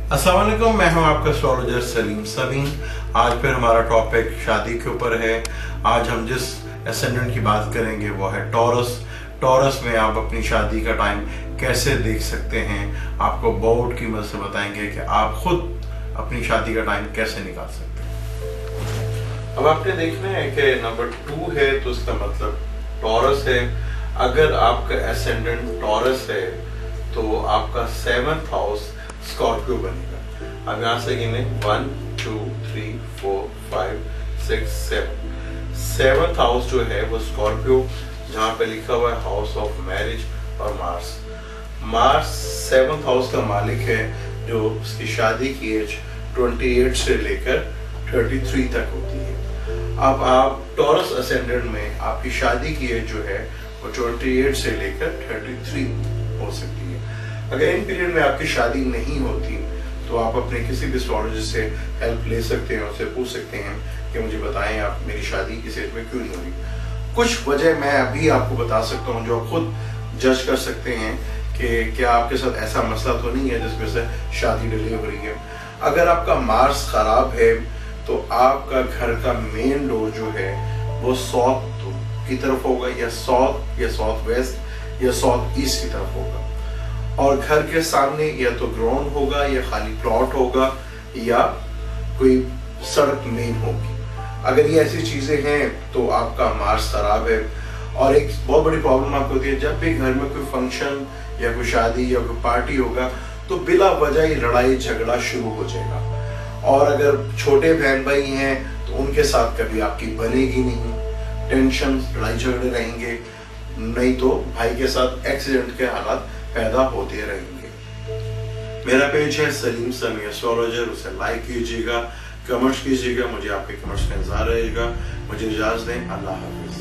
अस्सलाम वालेकुम, मैं हूं आपका एस्ट्रोलॉजर सलीम समीन। आज फिर हमारा टॉपिक शादी के ऊपर है। आज हम जिस एसेंडेंट की बात करेंगे वो है टॉरस। टॉरस में आप अपनी शादी का टाइम कैसे देख सकते हैं, आपको बोर्ड की मदद से बताएंगे कि आप खुद अपनी शादी का टाइम कैसे निकाल सकते हैं। अब आपने देखना है कि नंबर 2 है तो इसका मतलब टॉरस है। अगर आपका एसेंडेंट टॉरस है तो आपका 7th हाउस स्कॉर्पियो बनेगा। अब यहाँ से गिने 1 2 3 4 5 6 7। 7th हाउस जो है वो स्कॉर्पियो, जहाँ पे लिखा हुआ है हाउस ऑफ मैरिज और मार्स। मार्स 7th हाउस का मालिक है, जो उसकी शादी की एज 28 से लेकर 33 तक होती है। अब आप टॉरस असेंडेंट में आपकी शादी की एज जो है वो 28 से लेकर 33 हो सकती है। अगर इन पीरियड में आपकी शादी नहीं होती तो आप अपने किसी भी एस्ट्रोलॉजिस्ट से हेल्प ले सकते हैं, उससे पूछ सकते हैं कि मुझे बताएं आप मेरी शादी इस एज में क्यों नहीं हो रही। कुछ वजह मैं अभी आपको बता सकता हूं जो आप खुद जज कर सकते हैं कि क्या आपके साथ ऐसा मसला तो नहीं है जिसमें से शादी डिले हो रही है। अगर आपका मार्स खराब है तो आपका घर का मेन डोर जो है वो साउथ की तरफ होगा, या साउथ वेस्ट या साउथ ईस्ट की तरफ होगा, और घर के सामने या तो ग्राउंड होगा या खाली प्लॉट होगा या कोई सड़क मेन होगी। अगर ये ऐसी चीजें हैं तो आपका मार्स खराब है। और एक बहुत बड़ी प्रॉब्लम आपको होती है, जब भी घर में कोई फंक्शन या कोई शादी या कोई पार्टी होगा तो बिला वजह ही लड़ाई झगड़ा शुरू हो जाएगा। और अगर छोटे बहन भाई हैं तो उनके साथ कभी आपकी बनेगी नहीं, टेंशन लड़ाई झगड़े रहेंगे, नहीं तो भाई के साथ एक्सीडेंट के हालात पैदा होते रहेंगे। मेरा पेज है सलीम समीन एस्ट्रोलॉजर, उसे लाइक कीजिएगा, कमेंट्स कीजिएगा, मुझे आपके कमेंट्स का इंतजार रहेगा। मुझे इजाजत दें, अल्लाह हाफिज।